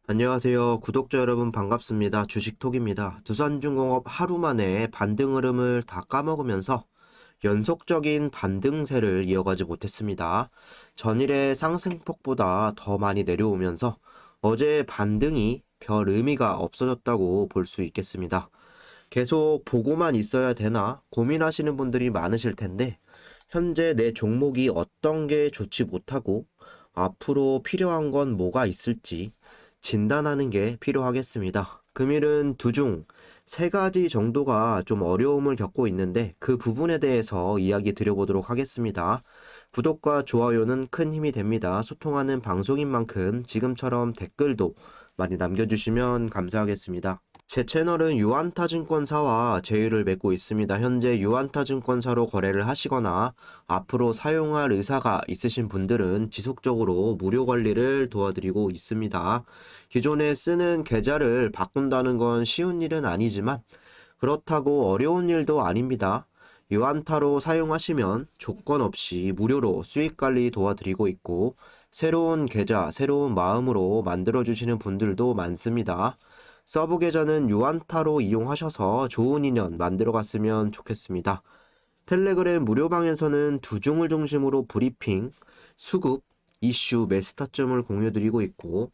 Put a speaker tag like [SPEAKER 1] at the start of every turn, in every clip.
[SPEAKER 1] 안녕하세요. 구독자 여러분 반갑습니다. 주식톡입니다. 두산중공업 하루 만에 반등 흐름을 다 까먹으면서 연속적인 반등세를 이어가지 못했습니다. 전일의 상승폭보다 더 많이 내려오면서 어제 반등이 별 의미가 없어졌다고 볼 수 있겠습니다. 계속 보고만 있어야 되나 고민하시는 분들이 많으실 텐데 현재 내 종목이 어떤 게 좋지 못하고 앞으로 필요한 건 뭐가 있을지 진단하는 게 필요하겠습니다. 금일은 두중 세 가지 정도가 좀 어려움을 겪고 있는데 그 부분에 대해서 이야기 드려보도록 하겠습니다. 구독과 좋아요는 큰 힘이 됩니다. 소통하는 방송인 만큼 지금처럼 댓글도 많이 남겨주시면 감사하겠습니다. 제 채널은 유안타증권사와 제휴를 맺고 있습니다. 현재 유안타증권사로 거래를 하시거나 앞으로 사용할 의사가 있으신 분들은 지속적으로 무료 관리를 도와드리고 있습니다. 기존에 쓰는 계좌를 바꾼다는 건 쉬운 일은 아니지만 그렇다고 어려운 일도 아닙니다. 유안타로 사용하시면 조건 없이 무료로 수익 관리 도와드리고 있고 새로운 계좌, 새로운 마음으로 만들어주시는 분들도 많습니다. 서브 계좌는 유안타로 이용하셔서 좋은 인연 만들어갔으면 좋겠습니다. 텔레그램 무료방에서는 두중을 중심으로 브리핑, 수급, 이슈, 매스타점을 공유드리고 있고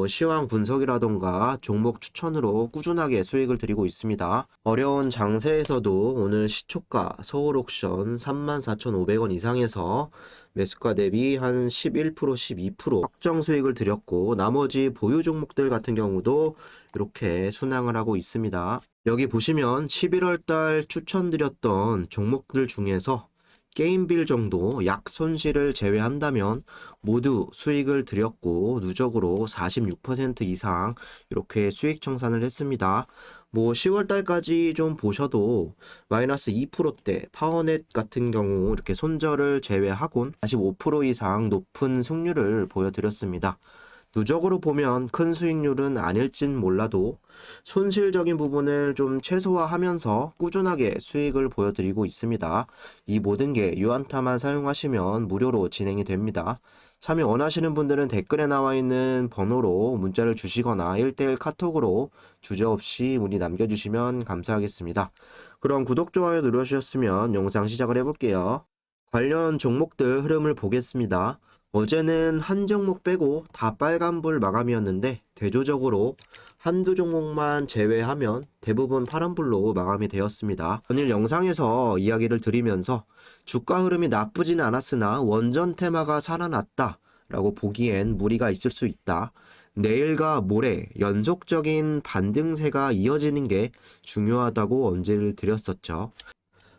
[SPEAKER 1] 시황 분석이라던가 종목 추천으로 꾸준하게 수익을 드리고 있습니다. 어려운 장세에서도 오늘 시초가 서울옥션 34,500원 이상에서 매수가 대비 한 11%, 12% 확정 수익을 드렸고 나머지 보유 종목들 같은 경우도 이렇게 순항을 하고 있습니다. 여기 보시면 11월 달 추천드렸던 종목들 중에서 게임빌 정도 약 손실을 제외한다면 모두 수익을 드렸고 누적으로 46% 이상 이렇게 수익 청산을 했습니다. 10월 달까지 좀 보셔도 마이너스 2%대 파워넷 같은 경우 이렇게 손절을 제외하곤 45% 이상 높은 승률을 보여드렸습니다. 누적으로 보면 큰 수익률은 아닐진 몰라도 손실적인 부분을 좀 최소화하면서 꾸준하게 수익을 보여드리고 있습니다. 이 모든 게 유안타만 사용하시면 무료로 진행이 됩니다. 참여 원하시는 분들은 댓글에 나와 있는 번호로 문자를 주시거나 1대1 카톡으로 주저없이 문의 남겨주시면 감사하겠습니다. 그럼 구독, 좋아요 눌러주셨으면 영상 시작을 해볼게요. 관련 종목들 흐름을 보겠습니다. 어제는 한 종목 빼고 다 빨간불 마감이었는데 대조적으로 한두 종목만 제외하면 대부분 파란불로 마감이 되었습니다. 오늘 영상에서 이야기를 드리면서 주가 흐름이 나쁘진 않았으나 원전 테마가 살아났다 라고 보기엔 무리가 있을 수 있다. 내일과 모레 연속적인 반등세가 이어지는 게 중요하다고 언제를 드렸었죠.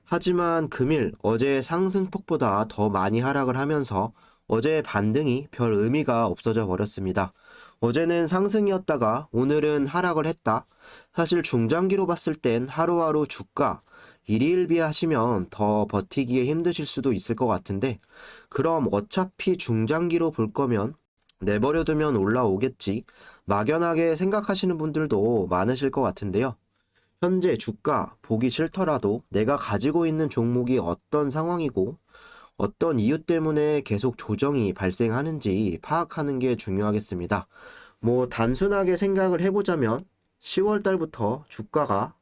[SPEAKER 1] 하지만 금일 어제 상승폭보다 더 많이 하락을 하면서 어제 반등이 별 의미가 없어져 버렸습니다. 어제는 상승이었다가 오늘은 하락을 했다. 사실 중장기로 봤을 땐 하루하루 주가 일희일비 하시면 더 버티기에 힘드실 수도 있을 것 같은데 그럼 어차피 중장기로 볼 거면 내버려두면 올라오겠지. 막연하게 생각하시는 분들도 많으실 것 같은데요. 현재 주가 보기 싫더라도 내가 가지고 있는 종목이 어떤 상황이고 어떤 이유 때문에 계속 조정이 발생하는지 파악하는 게 중요하겠습니다. 단순하게 생각을 해보자면 10월 달부터 주가가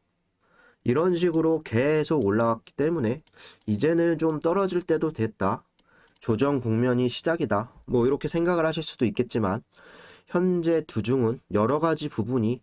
[SPEAKER 1] 이런 식으로 계속 올라갔기 때문에 이제는 좀 떨어질 때도 됐다. 조정 국면이 시작이다. 이렇게 생각을 하실 수도 있겠지만 현재 두중은 여러 가지 부분이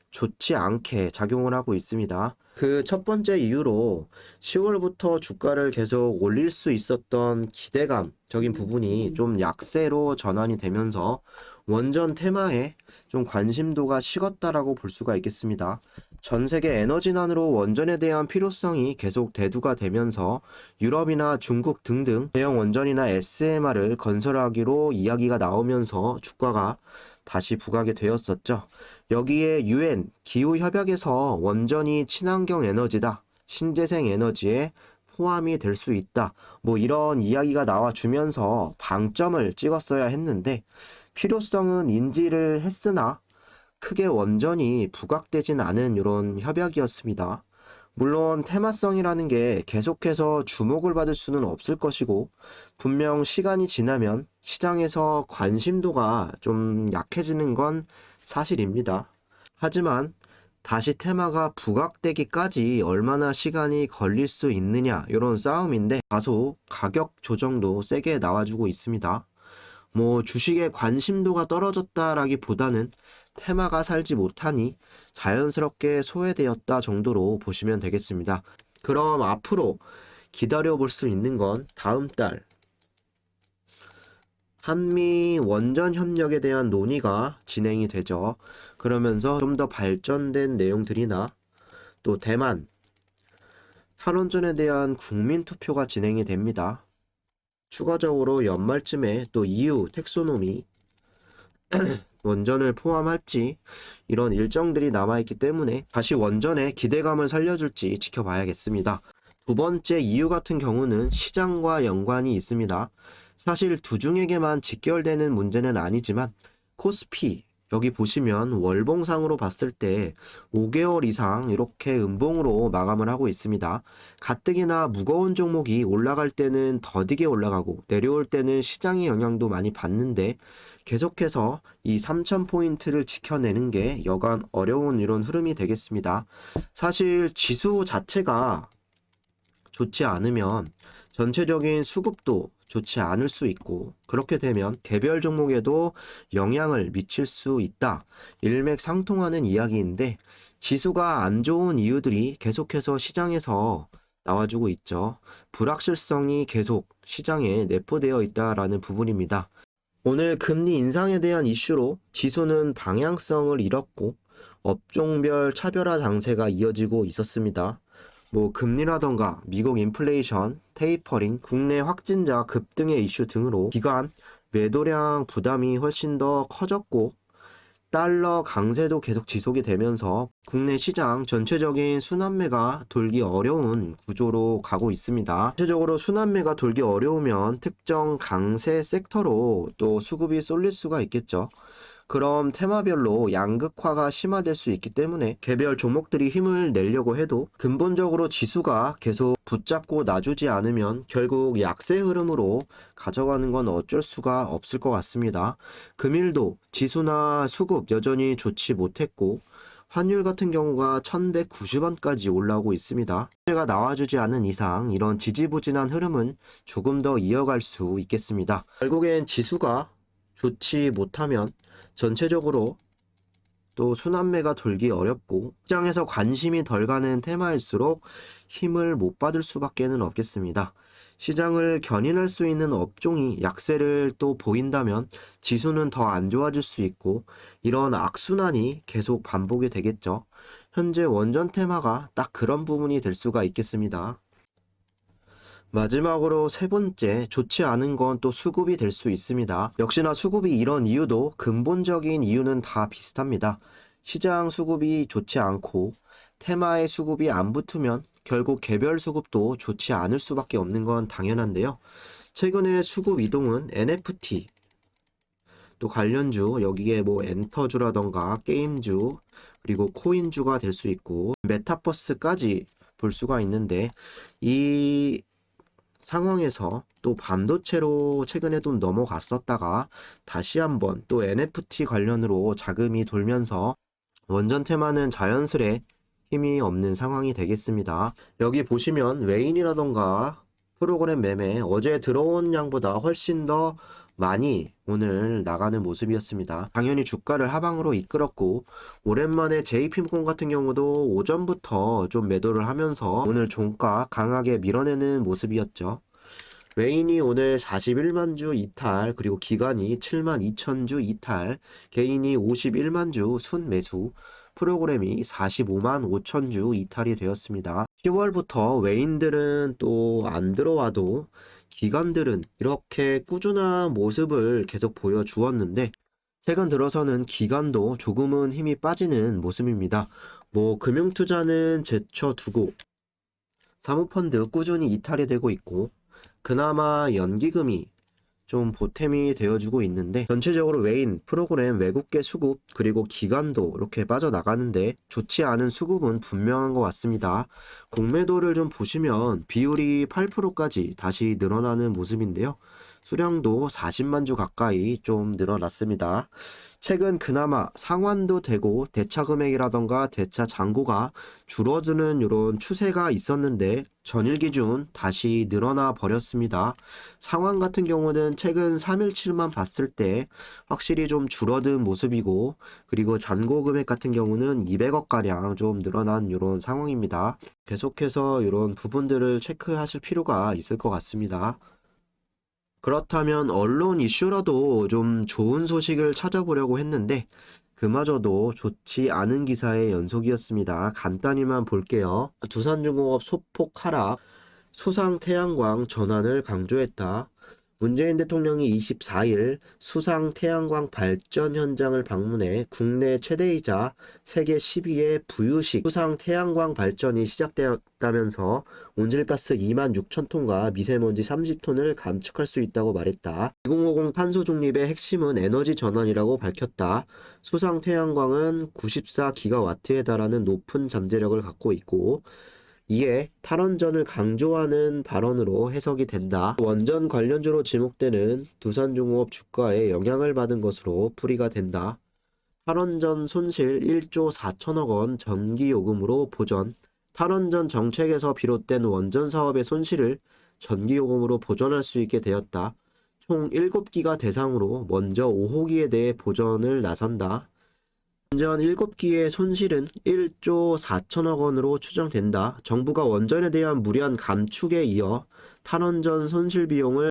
[SPEAKER 1] 좋지 않게 작용을 하고 있습니다. 그 첫 번째 이유로 10월부터 주가를 계속 올릴 수 있었던 기대감적인 부분이 좀 약세로 전환이 되면서 원전 테마에 좀 관심도가 식었다라고 볼 수가 있겠습니다. 전 세계 에너지난으로 원전에 대한 필요성이 계속 대두가 되면서 유럽이나 중국 등등 대형 원전이나 SMR을 건설하기로 이야기가 나오면서 주가가 다시 부각이 되었었죠. 여기에 UN 기후협약에서 원전이 친환경 에너지다, 신재생 에너지에 포함이 될 수 있다. 이런 이야기가 나와주면서 방점을 찍었어야 했는데 필요성은 인지를 했으나 크게 원전이 부각되진 않은 이런 협약이었습니다. 물론 테마성이라는 게 계속해서 주목을 받을 수는 없을 것이고 분명 시간이 지나면 시장에서 관심도가 좀 약해지는 건 사실입니다. 하지만 다시 테마가 부각되기까지 얼마나 시간이 걸릴 수 있느냐 이런 싸움인데 다소 가격 조정도 세게 나와주고 있습니다. 뭐 주식에 관심도가 떨어졌다라기보다는 테마가 살지 못하니 자연스럽게 소외되었다 정도로 보시면 되겠습니다. 그럼 앞으로 기다려 볼 수 있는 건 다음 달 한미 원전 협력에 대한 논의가 진행이 되죠. 그러면서 좀 더 발전된 내용들이나 또 대만 탈원전에 대한 국민 투표가 진행이 됩니다. 추가적으로 연말쯤에 또 EU 텍소노미 원전을 포함할지 이런 일정들이 남아있기 때문에 다시 원전에 기대감을 살려줄지 지켜봐야겠습니다. 두 번째 이유 같은 경우는 시장과 연관이 있습니다. 사실 두중에게만 직결되는 문제는 아니지만 코스피 여기 보시면 월봉상으로 봤을 때 5개월 이상 이렇게 음봉으로 마감을 하고 있습니다. 가뜩이나 무거운 종목이 올라갈 때는 더디게 올라가고 내려올 때는 시장의 영향도 많이 받는데 계속해서 이 3,000포인트를 지켜내는 게 여간 어려운 이런 흐름이 되겠습니다. 사실 지수 자체가 좋지 않으면 전체적인 수급도 좋지 않을 수 있고 그렇게 되면 개별 종목에도 영향을 미칠 수 있다. 일맥상통하는 이야기인데 지수가 안 좋은 이유들이 계속해서 시장에서 나와주고 있죠. 불확실성이 계속 시장에 내포되어 있다라는 부분입니다. 오늘 금리 인상에 대한 이슈로 지수는 방향성을 잃었고 업종별 차별화 장세가 이어지고 있었습니다. 뭐 금리라던가 미국 인플레이션, 테이퍼링, 국내 확진자 급등의 이슈 등으로 기관 매도량 부담이 훨씬 더 커졌고 달러 강세도 계속 지속이 되면서 국내 시장 전체적인 순환매가 돌기 어려운 구조로 가고 있습니다. 전체적으로 순환매가 돌기 어려우면 특정 강세 섹터로 또 수급이 쏠릴 수가 있겠죠. 그럼 테마별로 양극화가 심화될 수 있기 때문에 개별 종목들이 힘을 내려고 해도 근본적으로 지수가 계속 붙잡고 놔주지 않으면 결국 약세 흐름으로 가져가는 건 어쩔 수가 없을 것 같습니다. 금일도 지수나 수급 여전히 좋지 못했고 환율 같은 경우가 1190원까지 올라오고 있습니다. 제가 나와주지 않은 이상 이런 지지부진한 흐름은 조금 더 이어갈 수 있겠습니다. 결국엔 지수가 좋지 못하면 전체적으로 또 순환매가 돌기 어렵고 시장에서 관심이 덜 가는 테마일수록 힘을 못 받을 수밖에는 없겠습니다. 시장을 견인할 수 있는 업종이 약세를 또 보인다면 지수는 더 안 좋아질 수 있고 이런 악순환이 계속 반복이 되겠죠. 현재 원전 테마가 딱 그런 부분이 될 수가 있겠습니다. 마지막으로 세 번째, 좋지 않은 건 또 수급이 될 수 있습니다. 역시나 수급이 이런 이유도 근본적인 이유는 다 비슷합니다. 시장 수급이 좋지 않고 테마의 수급이 안 붙으면 결국 개별 수급도 좋지 않을 수밖에 없는 건 당연한데요. 최근에 수급 이동은 NFT, 또 관련주, 여기에 뭐 엔터주라던가 게임주, 그리고 코인주가 될 수 있고 메타버스까지 볼 수가 있는데 이 상황에서 또 반도체로 최근에 좀 넘어갔었다가 다시 한번 또 NFT 관련으로 자금이 돌면서 원전 테마는 자연스레 힘이 없는 상황이 되겠습니다. 여기 보시면 외인이라던가 프로그램 매매 어제 들어온 양보다 훨씬 더 많이 오늘 나가는 모습이었습니다. 당연히 주가를 하방으로 이끌었고 오랜만에 JP모건 같은 경우도 오전부터 좀 매도를 하면서 오늘 종가 강하게 밀어내는 모습이었죠. 외인이 오늘 41만 주 이탈, 그리고 기관이 7만 2천 주 이탈, 개인이 51만 주 순매수, 프로그램이 45만 5천 주 이탈이 되었습니다. 10월부터 외인들은 또 안 들어와도 기관들은 이렇게 꾸준한 모습을 계속 보여주었는데 최근 들어서는 기관도 조금은 힘이 빠지는 모습입니다. 뭐 금융투자는 제쳐두고 사모펀드 꾸준히 이탈이 되고 있고 그나마 연기금이 좀 보탬이 되어주고 있는데 전체적으로 외인, 프로그램, 외국계 수급 그리고 기관도 이렇게 빠져나가는데 좋지 않은 수급은 분명한 것 같습니다. 공매도를 좀 보시면 비율이 8%까지 다시 늘어나는 모습인데요. 수량도 40만 주 가까이 좀 늘어났습니다. 최근 그나마 상환도 되고 대차 금액이라던가 대차 잔고가 줄어드는 이런 추세가 있었는데 전일 기준 다시 늘어나 버렸습니다. 상환 같은 경우는 최근 3일치만 봤을 때 확실히 좀 줄어든 모습이고, 그리고 잔고 금액 같은 경우는 200억가량 좀 늘어난 이런 상황입니다. 계속해서 이런 부분들을 체크하실 필요가 있을 것 같습니다. 그렇다면 언론 이슈라도 좀 좋은 소식을 찾아보려고 했는데 그마저도 좋지 않은 기사의 연속이었습니다. 간단히만 볼게요. 두산중공업 소폭 하락, 수상 태양광 전환을 강조했다. 문재인 대통령이 24일 수상 태양광 발전 현장을 방문해 국내 최대이자 세계 10위의 부유식 수상 태양광 발전이 시작되었다면서 온실가스 2만 6천 톤과 미세먼지 30톤을 감축할 수 있다고 말했다. 2050 탄소 중립의 핵심은 에너지 전환이라고 밝혔다. 수상 태양광은 94기가와트에 달하는 높은 잠재력을 갖고 있고, 이에 탈원전을 강조하는 발언으로 해석이 된다. 원전 관련주로 지목되는 두산중공업 주가에 영향을 받은 것으로 풀이가 된다. 탈원전 손실 1조 4천억 원 전기요금으로 보전. 탈원전 정책에서 비롯된 원전 사업의 손실을 전기요금으로 보전할 수 있게 되었다. 총 7기가 대상으로 먼저 5호기에 대해 보전을 나선다. 원전 7기의 손실은 1조 4천억 원으로 추정된다. 정부가 원전에 대한 무리한 감축에 이어 탈원전 손실 비용을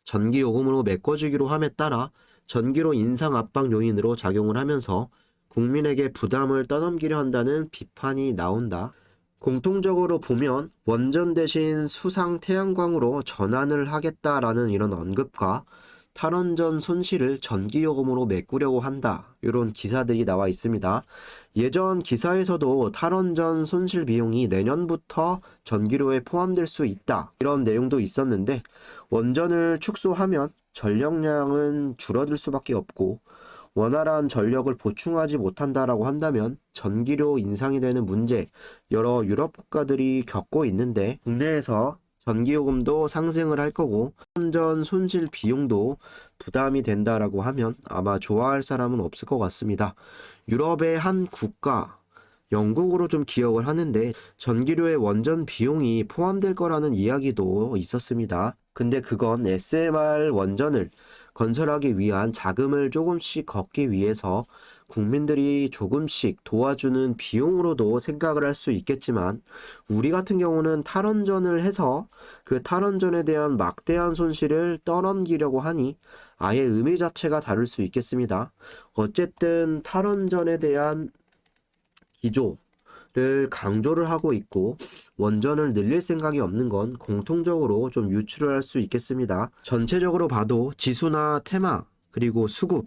[SPEAKER 1] 전기요금으로 메꿔주기로 함에 따라 전기료 인상 압박 요인으로 작용을 하면서 국민에게 부담을 떠넘기려 한다는 비판이 나온다. 공통적으로 보면 원전 대신 수상 태양광으로 전환을 하겠다라는 이런 언급과 탈원전 손실을 전기요금으로 메꾸려고 한다, 이런 기사들이 나와 있습니다. 예전 기사에서도 탈원전 손실 비용이 내년부터 전기료에 포함될 수 있다, 이런 내용도 있었는데 원전을 축소하면 전력량은 줄어들 수밖에 없고 원활한 전력을 보충하지 못한다라고 한다면 전기료 인상이 되는 문제, 여러 유럽 국가들이 겪고 있는데 국내에서 전기요금도 상승을 할 거고 원전 손실 비용도 부담이 된다라고 하면 아마 좋아할 사람은 없을 것 같습니다. 유럽의 한 국가, 영국으로 좀 기억을 하는데 전기료에 원전 비용이 포함될 거라는 이야기도 있었습니다. 근데 그건 SMR 원전을 건설하기 위한 자금을 조금씩 걷기 위해서 국민들이 조금씩 도와주는 비용으로도 생각을 할 수 있겠지만, 우리 같은 경우는 탈원전을 해서 그 탈원전에 대한 막대한 손실을 떠넘기려고 하니 아예 의미 자체가 다를 수 있겠습니다. 어쨌든 탈원전에 대한 기조를 강조를 하고 있고 원전을 늘릴 생각이 없는 건 공통적으로 좀 유추를 할 수 있겠습니다. 전체적으로 봐도 지수나 테마 그리고 수급,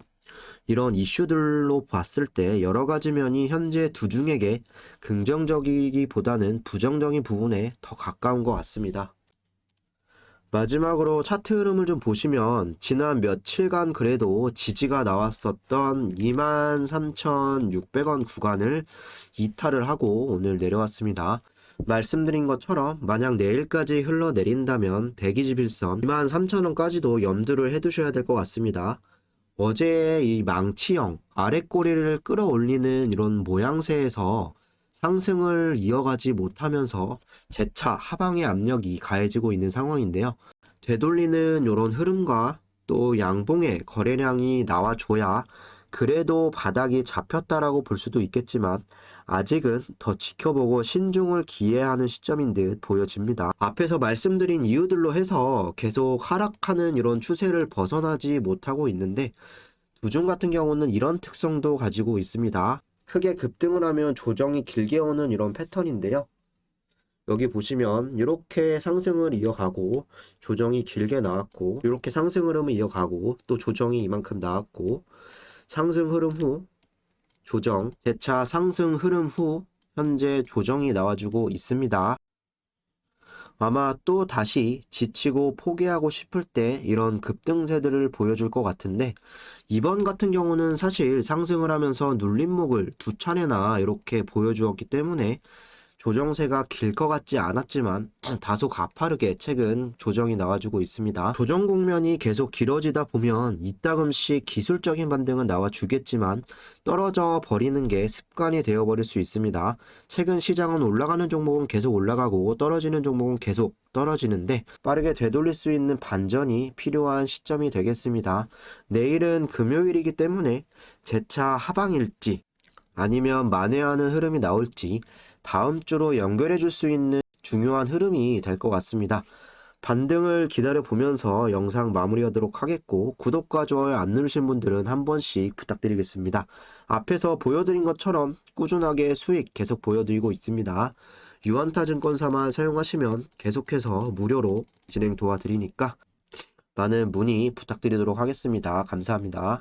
[SPEAKER 1] 이런 이슈들로 봤을 때 여러 가지 면이 현재 두중에게 긍정적이기보다는 부정적인 부분에 더 가까운 것 같습니다. 마지막으로 차트 흐름을 좀 보시면 지난 며칠간 그래도 지지가 나왔었던 23,600원 구간을 이탈을 하고 오늘 내려왔습니다. 말씀드린 것처럼 만약 내일까지 흘러내린다면 121선 23,000원까지도 염두를 해두셔야 될 것 같습니다. 어제 이 망치형 아랫꼬리를 끌어올리는 이런 모양새에서 상승을 이어가지 못하면서 재차 하방의 압력이 가해지고 있는 상황인데요. 되돌리는 이런 흐름과 또 양봉의 거래량이 나와줘야 그래도 바닥이 잡혔다라고 볼 수도 있겠지만 아직은 더 지켜보고 신중을 기해하는 시점인 듯 보여집니다. 앞에서 말씀드린 이유들로 해서 계속 하락하는 이런 추세를 벗어나지 못하고 있는데 두중 같은 경우는 이런 특성도 가지고 있습니다. 크게 급등을 하면 조정이 길게 오는 이런 패턴인데요. 여기 보시면 이렇게 상승을 이어가고 조정이 길게 나왔고, 이렇게 상승 흐름을 이어가고 또 조정이 이만큼 나왔고, 상승 흐름 후 조정, 재차 상승 흐름 후 현재 조정이 나와주고 있습니다. 아마 또 다시 지치고 포기하고 싶을 때 이런 급등세들을 보여줄 것 같은데, 이번 같은 경우는 사실 상승을 하면서 눌림목을 두 차례나 이렇게 보여주었기 때문에 조정세가 길 것 같지 않았지만 다소 가파르게 최근 조정이 나와주고 있습니다. 조정 국면이 계속 길어지다 보면 이따금씩 기술적인 반등은 나와주겠지만 떨어져 버리는 게 습관이 되어버릴 수 있습니다. 최근 시장은 올라가는 종목은 계속 올라가고 떨어지는 종목은 계속 떨어지는데 빠르게 되돌릴 수 있는 반전이 필요한 시점이 되겠습니다. 내일은 금요일이기 때문에 재차 하방일지 아니면 만회하는 흐름이 나올지 다음 주로 연결해 줄 수 있는 중요한 흐름이 될 것 같습니다. 반등을 기다려 보면서 영상 마무리하도록 하겠고, 구독과 좋아요 안 누르신 분들은 한 번씩 부탁드리겠습니다. 앞에서 보여드린 것처럼 꾸준하게 수익 계속 보여드리고 있습니다. 유한타증권사만 사용하시면 계속해서 무료로 진행 도와드리니까 많은 문의 부탁드리도록 하겠습니다. 감사합니다.